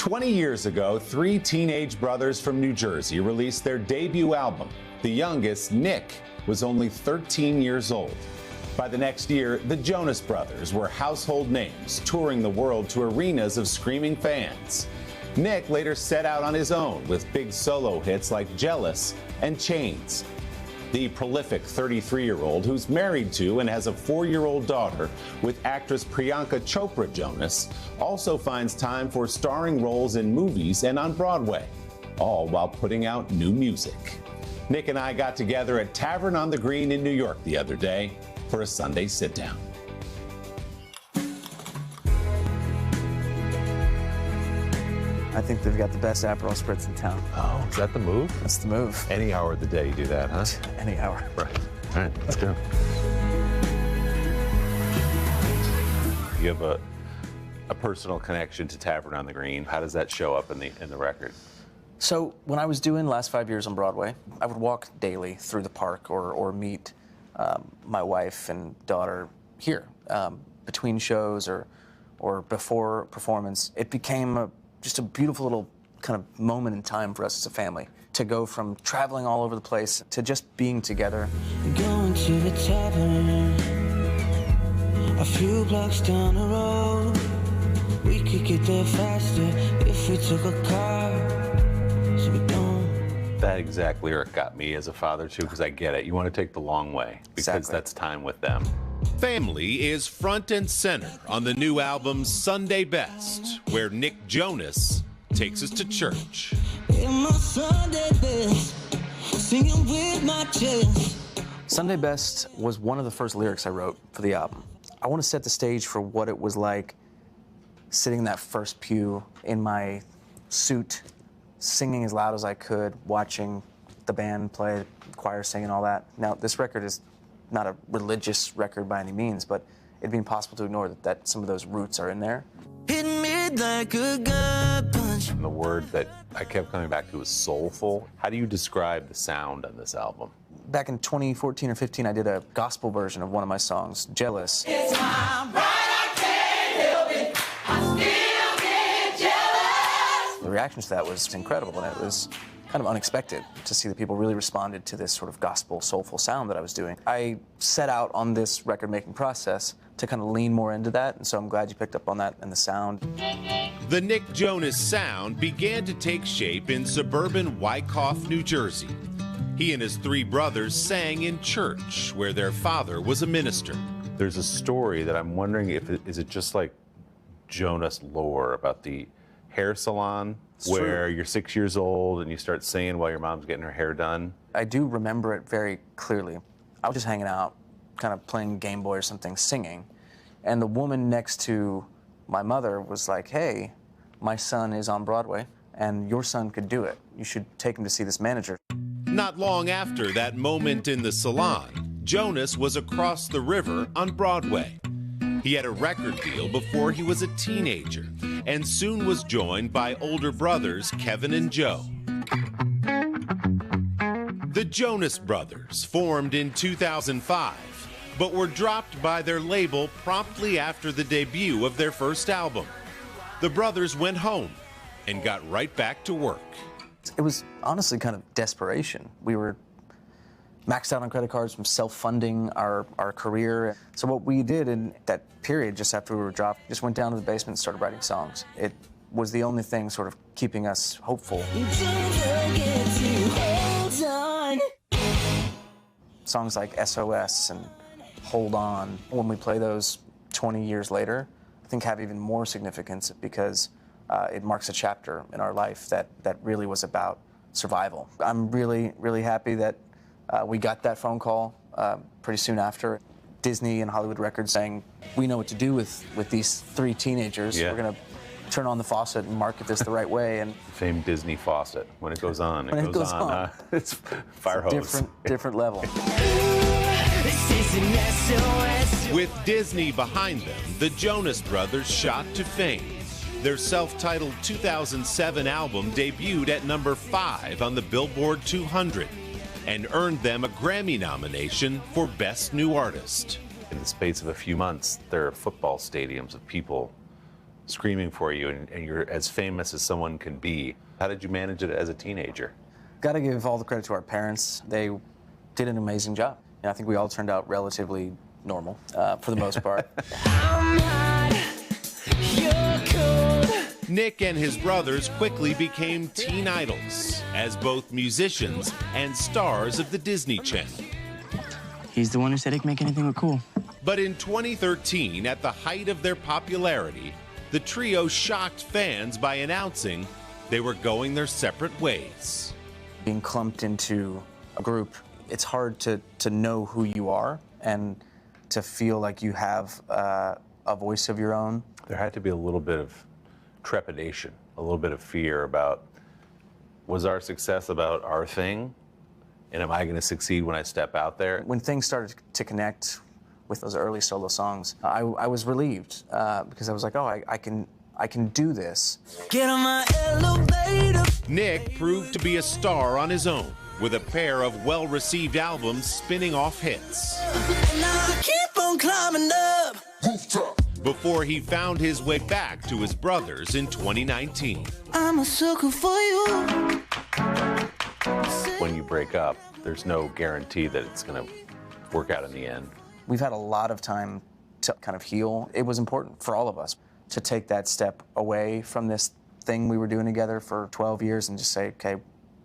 20 years ago, three teenage brothers from New Jersey released their debut album. The youngest, Nick, was only 13 years old. By the next year, the Jonas Brothers were household names, touring the world to arenas of screaming fans. Nick later set out on his own with big solo hits like Jealous and Chains. The prolific 33-year-old, who's married to and has a 4-year-old daughter with actress Priyanka Chopra Jonas, also finds time for starring roles in movies and on Broadway, all while putting out new music. Nick and I got together at Tavern on the Green in New York the other day for a Sunday Sitdown. I think they've got the best Aperol Spritz in town. Oh, is that the move? That's the move. Any hour of the day you do that, huh? Any hour. Right. All right, let's go. You have a personal connection to Tavern on the Green. How does that show up in the record? So when I was doing the last 5 years on Broadway, I would walk daily through the park or meet my wife and daughter here between shows or before performance. It became just a beautiful little kind of moment in time for us as a family to go from traveling all over the place to just being together. Going to the tavern, a few blocks down the road. We could get there faster if we took a car, so we don't. That exact lyric got me as a father too, because I get it. You want to take the long way because Exactly. That's time with them. Family is front and center on the new album Sunday Best, where Nick Jonas takes us to church. In my Sunday best, singing with my chest. Sunday Best was one of the first lyrics I wrote for the album. I want to set the stage for what it was like sitting in that first pew in my suit, singing as loud as I could, watching the band play, the choir sing and all that. Now, this record is not a religious record by any means, but it'd be impossible to ignore that some of those roots are in there. Hit me like a gut punch. And the word that I kept coming back to was soulful. How do you describe the sound on this album? Back in 2014 or 15, I did a gospel version of one of my songs, Jealous. It's my right, I can't help it. I still get jealous. The reaction to that was incredible, and it was kind of unexpected to see that people really responded to this sort of gospel, soulful sound that I was doing. I set out on this record-making process to kind of lean more into that, and so I'm glad you picked up on that and the sound. The Nick Jonas sound began to take shape in suburban Wyckoff, New Jersey. He and his three brothers sang in church, where their father was a minister. There's a story that I'm wondering is it just like Jonas lore about the hair salon where you're 6 years old and you start singing while your mom's getting her hair done? I do remember it very clearly. I was just hanging out, kind of playing Game Boy or something, singing, and the woman next to my mother was like, "Hey, my son is on Broadway, and your son could do it. You should take him to see this manager." Not long after that moment in the salon, Jonas was across the river on Broadway. He had a record deal before he was a teenager, and soon was joined by older brothers Kevin and Joe. The Jonas Brothers formed in 2005, but were dropped by their label promptly after the debut of their first album. The brothers went home and got right back to work. It was honestly kind of desperation. We were maxed out on credit cards from self-funding our career. So what we did in that period, just after we were dropped, just went down to the basement and started writing songs. It was the only thing sort of keeping us hopeful. Don't forget to hold on. Songs like SOS and Hold On, when we play those 20 years later, I think have even more significance because it marks a chapter in our life that really was about survival. I'm really, really happy that we got that phone call pretty soon after. Disney and Hollywood Records saying, we know what to do with these three teenagers. Yeah. We're going to turn on the faucet and market this the right way. And Famed Disney faucet. When it goes on, When it goes on. It's fire hose. Different level. This is an SOS. With Disney behind them, the Jonas Brothers shot to fame. Their self-titled 2007 album debuted at number 5 on the Billboard 200 and earned them a Grammy nomination for Best New Artist. In the space of a few months, there are football stadiums of people screaming for you, and you're as famous as someone can be. How did you manage it as a teenager? Got to give all the credit to our parents. They did an amazing job. And I think we all turned out relatively normal for the most part. I'm hot, you're cold. Nick and his brothers quickly became teen idols as both musicians and stars of the Disney Channel. He's the one who said he could make anything look cool. But in 2013, at the height of their popularity, the trio shocked fans by announcing they were going their separate ways. Being clumped into a group, it's hard to know who you are and to feel like you have a voice of your own. There had to be a little bit of trepidation, a little bit of fear about, was our success about our thing? And am I going to succeed when I step out there? When things started to connect with those early solo songs, I was relieved because I was like, oh, I can do this. Get on my elevator. Nick proved to be a star on his own, with a pair of well-received albums spinning off hits. Now I keep on climbing up. Before he found his way back to his brothers in 2019. I'm a sucker for you. When you break up, there's no guarantee that it's going to work out in the end. We've had a lot of time to kind of heal. It was important for all of us to take that step away from this thing we were doing together for 12 years and just say, okay,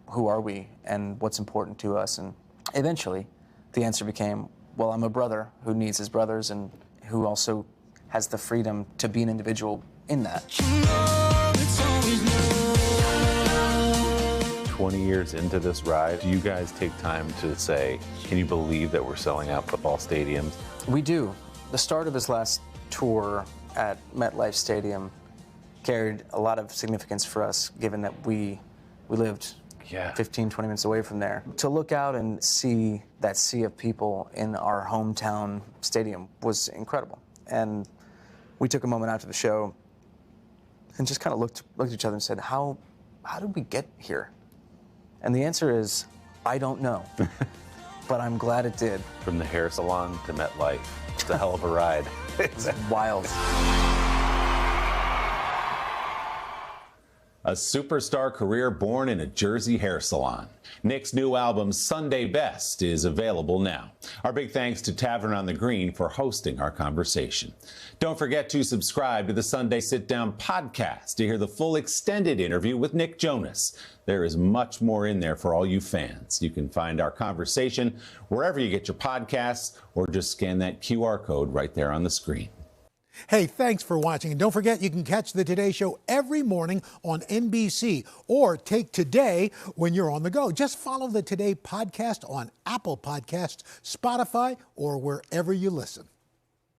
who are we and what's important to us? And eventually the answer became, well, I'm a brother who needs his brothers and who also has the freedom to be an individual in that. 20 years into this ride, do you guys take time to say, can you believe that we're selling out football stadiums? We do. The start of his last tour at MetLife Stadium carried a lot of significance for us, given that we lived 15, 20 minutes away from there. To look out and see that sea of people in our hometown stadium was incredible. And we took a moment after the show and just kind of looked at each other and said, how did we get here? And the answer is, I don't know, but I'm glad it did. From the hair salon to MetLife, it's a hell of a ride. It's wild. A superstar career born in a Jersey hair salon. Nick's new album, Sunday Best, is available now. Our big thanks to Tavern on the Green for hosting our conversation. Don't forget to subscribe to the Sunday Sitdown podcast to hear the full extended interview with Nick Jonas. There is much more in there for all you fans. You can find our conversation wherever you get your podcasts or just scan that QR code right there on the screen. Hey, thanks for watching. And don't forget, you can catch the Today Show every morning on NBC or take Today when you're on the go. Just follow the Today podcast on Apple Podcasts, Spotify, or wherever you listen.